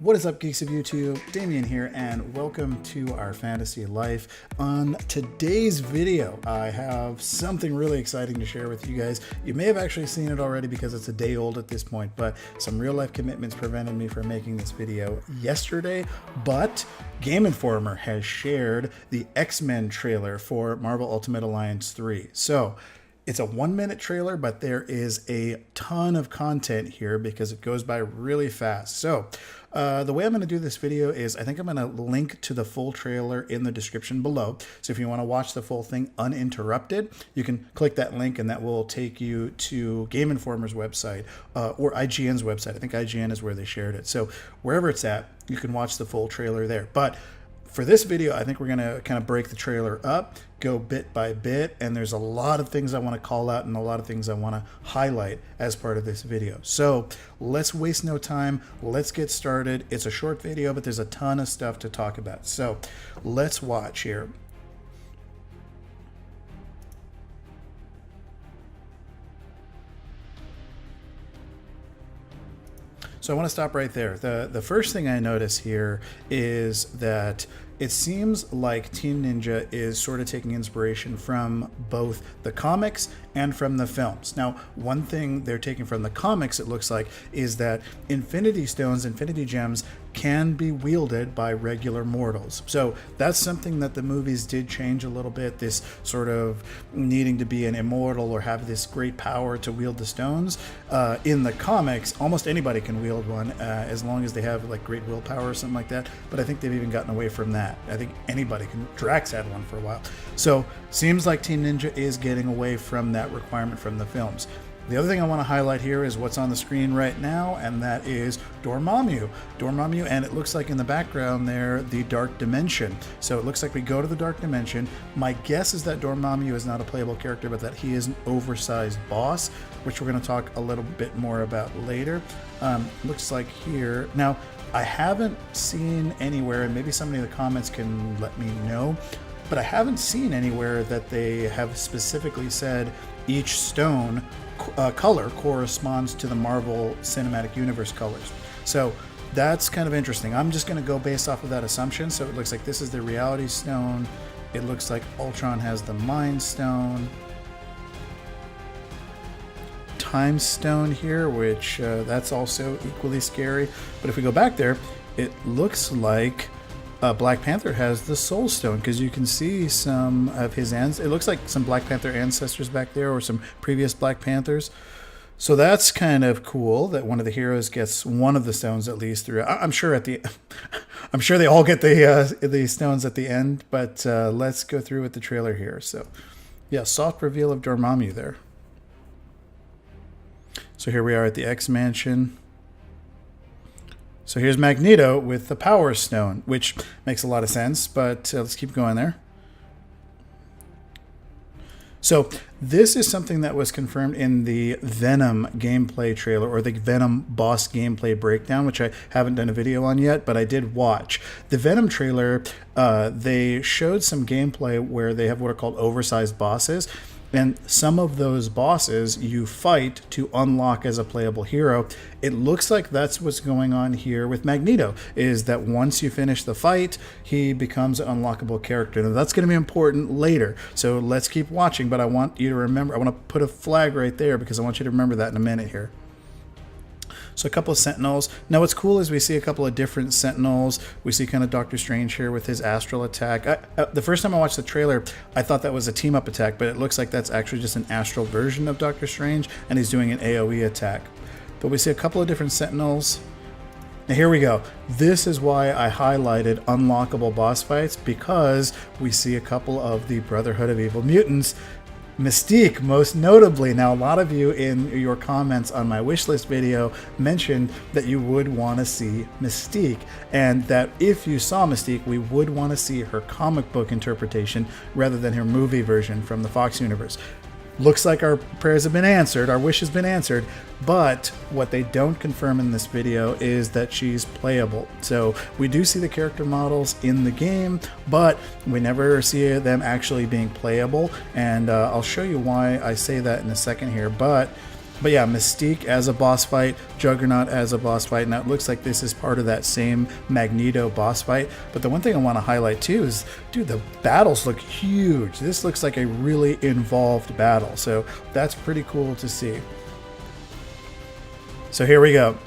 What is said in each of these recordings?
What is up, geeks of YouTube? Damien here, and welcome to our fantasy life. On today's video, I have something really exciting to share with you guys. You may have actually seen it already because it's a day old at this point, but some real life commitments prevented me from making this video yesterday. But Game Informer has shared the X-Men trailer for Marvel Ultimate Alliance 3. So it's a 1-minute trailer, but there is a ton of content here because it goes by really fast. So the way I'm going to do this video is I think I'm going to link to the full trailer in the description below. So if you want to watch the full thing uninterrupted, you can click that link and that will take you to Game Informer's website or IGN's website. I think IGN is where they shared it. So wherever it's at, you can watch the full trailer there. But for this video, I think we're going to kind of break the trailer up, go bit by bit, and there's a lot of things I want to call out and a lot of things I want to highlight as part of this video. So let's waste no time. Let's get started. It's a short video, but there's a ton of stuff to talk about. So let's watch here. So I want to stop right there. The first thing I notice here is that it seems like Team Ninja is sort of taking inspiration from both the comics and from the films. Now, one thing they're taking from the comics, it looks like, is that Infinity Stones, Infinity Gems, can be wielded by regular mortals. So that's something that the movies did change a little bit, this sort of needing to be an immortal or have this great power to wield the stones. In the comics, almost anybody can wield one as long as they have like great willpower or something like that. But I think they've even gotten away from that. I think anybody can. Drax had one for a while. So seems like Team Ninja is getting away from that requirement from the films. The other thing I want to highlight here is what's on the screen right now, and that is Dormammu. Dormammu, and it looks like in the background there, the Dark Dimension. So it looks like we go to the Dark Dimension. My guess is that Dormammu is not a playable character, but that he is an oversized boss, which we're going to talk a little bit more about later. Looks like here. Now, I haven't seen anywhere, and maybe somebody in the comments can let me know, but I haven't seen anywhere that they have specifically said each stone color corresponds to the Marvel Cinematic Universe colors. So that's kind of interesting. I'm just going to go based off of that assumption. So it looks like this is the Reality Stone. It looks like Ultron has the Mind Stone. Time Stone here, which that's also equally scary. But if we go back there, it looks like Black Panther has the Soul Stone, because you can see some of his it looks like some Black Panther ancestors back there, or some previous Black Panthers. So that's kind of cool that one of the heroes gets one of the stones at least through. I'm sure I'm sure they all get the stones at the end. But let's go through with the trailer here. So yeah, soft reveal of Dormammu there. So here we are at the X Mansion. So here's Magneto with the Power Stone, which makes a lot of sense, but let's keep going there. So this is something that was confirmed in the Venom gameplay trailer, or the Venom boss gameplay breakdown, which I haven't done a video on yet, but I did watch. The Venom trailer, they showed some gameplay where they have what are called oversized bosses. And some of those bosses you fight to unlock as a playable hero. It looks like that's what's going on here with Magneto, is that once you finish the fight, he becomes an unlockable character. Now that's going to be important later, so let's keep watching, but I want you to remember, I want to put a flag right there because I want you to remember that in a minute here. So a couple of Sentinels. Now what's cool is we see a couple of different Sentinels. We see kind of Doctor Strange here with his astral attack. The first time I watched the trailer, I thought that was a team-up attack, but it looks like that's actually just an astral version of Doctor Strange, and he's doing an AoE attack. But we see a couple of different Sentinels. Now here we go. This is why I highlighted unlockable boss fights, because we see a couple of the Brotherhood of Evil Mutants. Mystique, most notably. Now, a lot of you in your comments on my wishlist video mentioned that you would want to see Mystique, and that if you saw Mystique, we would want to see her comic book interpretation rather than her movie version from the Fox universe. Looks like our prayers have been answered, our wish has been answered, but what they don't confirm in this video is that she's playable. So we do see the character models in the game, but we never see them actually being playable, and I'll show you why I say that in a second here. But But yeah, Mystique as a boss fight, Juggernaut as a boss fight, and it looks like this is part of that same Magneto boss fight. But the one thing I want to highlight too is, dude, the battles look huge. This looks like a really involved battle, so that's pretty cool to see. So here we go.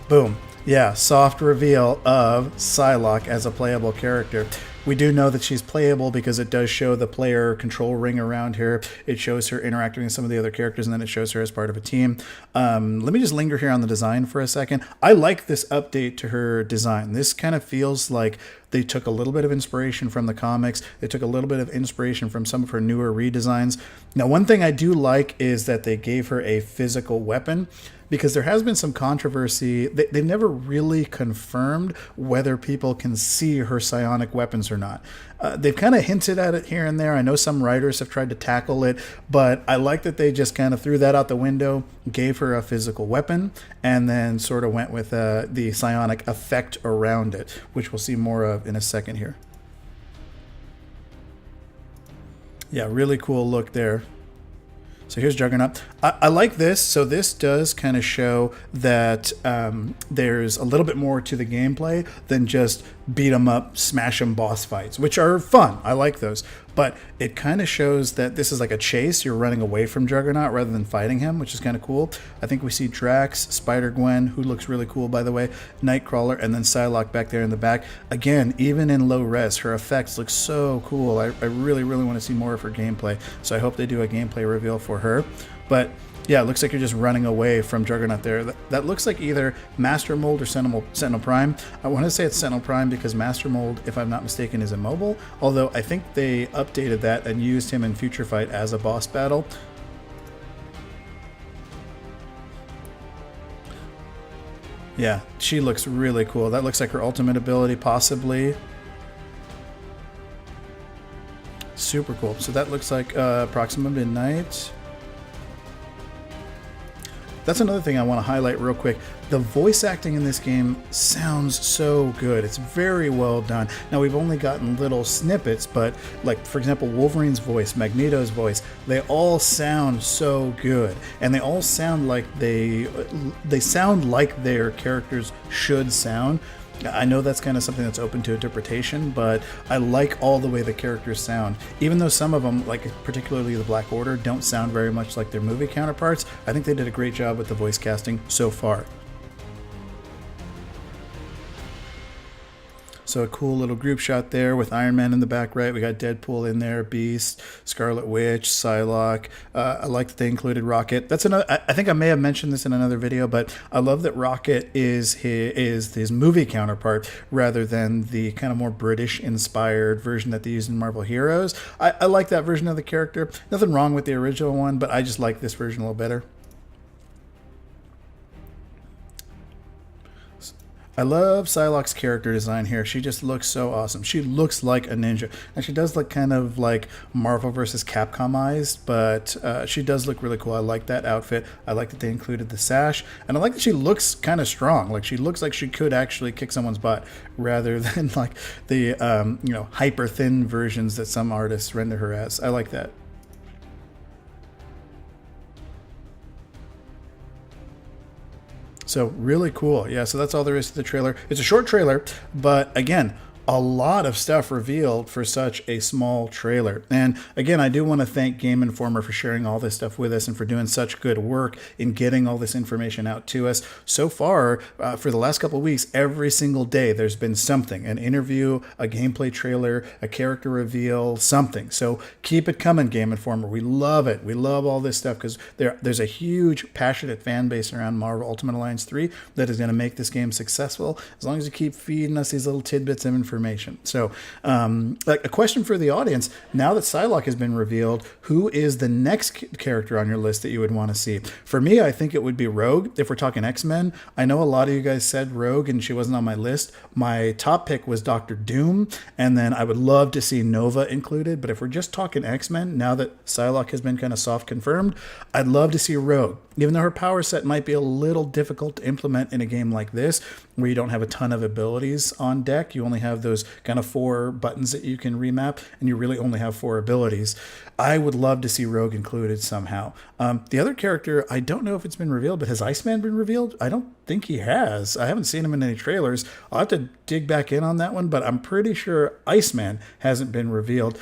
Boom. Yeah, soft reveal of Psylocke as a playable character. We do know that she's playable because it does show the player control ring around her. It shows her interacting with some of the other characters, and then it shows her as part of a team. Let me just linger here on the design for a second. I like this update to her design. This kind of feels like they took a little bit of inspiration from the comics. They took a little bit of inspiration from some of her newer redesigns. Now, one thing I do like is that they gave her a physical weapon, because there has been some controversy. They never really confirmed whether people can see her psionic weapons or not. They've kind of hinted at it here and there. I know some writers have tried to tackle it, but I like that they just kind of threw that out the window, gave her a physical weapon, and then sort of went with the psionic effect around it, which we'll see more of in a second here. Yeah, really cool look there. So here's Juggernaut. I like this. So this does kind of show that there's a little bit more to the gameplay than just beat 'em up, smash 'em boss fights, which are fun. I like those. But it kind of shows that this is like a chase. You're running away from Juggernaut rather than fighting him, which is kind of cool. I think we see Drax, Spider-Gwen, who looks really cool, by the way, Nightcrawler, and then Psylocke back there in the back. Again, even in low res, her effects look so cool. I really, really want to see more of her gameplay. So I hope they do a gameplay reveal for her. But yeah, it looks like you're just running away from Juggernaut there. That looks like either Master Mold or Sentinel Prime. I want to say it's Sentinel Prime because Master Mold, if I'm not mistaken, is immobile. Although I think they updated that and used him in Future Fight as a boss battle. Yeah, she looks really cool. That looks like her ultimate ability, possibly. Super cool. So that looks like Proxima Midnight. That's another thing I want to highlight real quick. The voice acting in this game sounds so good. It's very well done. Now, we've only gotten little snippets, but like, for example, Wolverine's voice, Magneto's voice, they all sound so good. And they all sound like they sound like their characters should sound. I know that's kind of something that's open to interpretation, but I like all the way the characters sound. Even though some of them, like particularly the Black Order, don't sound very much like their movie counterparts, I think they did a great job with the voice casting so far. So a cool little group shot there with Iron Man in the back right. We got Deadpool in there, Beast, Scarlet Witch, Psylocke. I like that they included Rocket. That's another. I think I may have mentioned this in another video, but I love that Rocket is his movie counterpart rather than the kind of more British-inspired version that they used in Marvel Heroes. I like that version of the character. Nothing wrong with the original one, but I just like this version a little better. I love Psylocke's character design here. She just looks so awesome. She looks like a ninja. And she does look kind of like Marvel vs. Capcom-ized, but she does look really cool. I like that outfit. I like that they included the sash. And I like that she looks kind of strong. Like, she looks like she could actually kick someone's butt rather than like the hyper-thin versions that some artists render her as. I like that. So really cool. Yeah, so that's all there is to the trailer. It's a short trailer, but again, a lot of stuff revealed for such a small trailer. And again, I do want to thank Game Informer for sharing all this stuff with us and for doing such good work in getting all this information out to us. So far, for the last couple of weeks, every single day, there's been something, an interview, a gameplay trailer, a character reveal, something. So keep it coming, Game Informer. We love it. We love all this stuff because there's a huge, passionate fan base around Marvel Ultimate Alliance 3 that is going to make this game successful as long as you keep feeding us these little tidbits of information. So like a question for the audience, now that Psylocke has been revealed, who is the next character on your list that you would want to see? For me, I think it would be Rogue. If we're talking X-Men, I know a lot of you guys said Rogue and she wasn't on my list. My top pick was Dr. Doom, and then I would love to see Nova included. But if we're just talking X-Men, now that Psylocke has been kind of soft confirmed, I'd love to see Rogue. Even though her power set might be a little difficult to implement in a game like this, where you don't have a ton of abilities on deck, you only have those kind of 4 buttons that you can remap, and you really only have 4 abilities. I would love to see Rogue included somehow. The other character, I don't know if it's been revealed, but has Iceman been revealed? I don't think he has. I haven't seen him in any trailers. I'll have to dig back in on that one, but I'm pretty sure Iceman hasn't been revealed.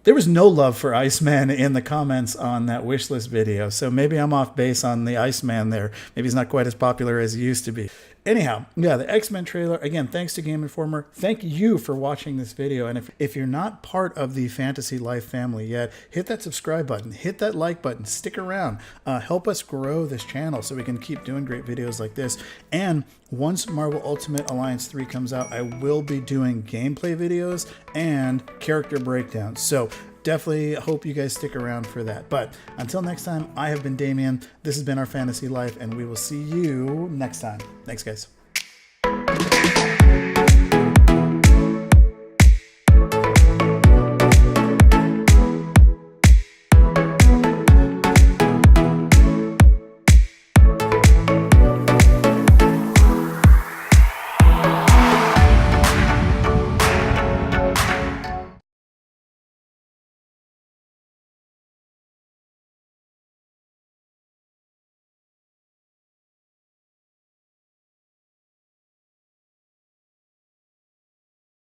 There was no love for Iceman in the comments on that wishlist video, so maybe I'm off base on the Iceman there. Maybe he's not quite as popular as he used to be. Anyhow, yeah, the X-Men trailer, again, thanks to Game Informer. Thank you for watching this video, and if you're not part of the Fantasy Life family yet, hit that subscribe button, hit that like button, stick around, help us grow this channel so we can keep doing great videos like this. And once Marvel Ultimate Alliance 3 comes out, I will be doing gameplay videos and character breakdowns. So definitely hope you guys stick around for that. But until next time, I have been Damien. This has been our Fantasy Life, and we will see you next time. Thanks, guys.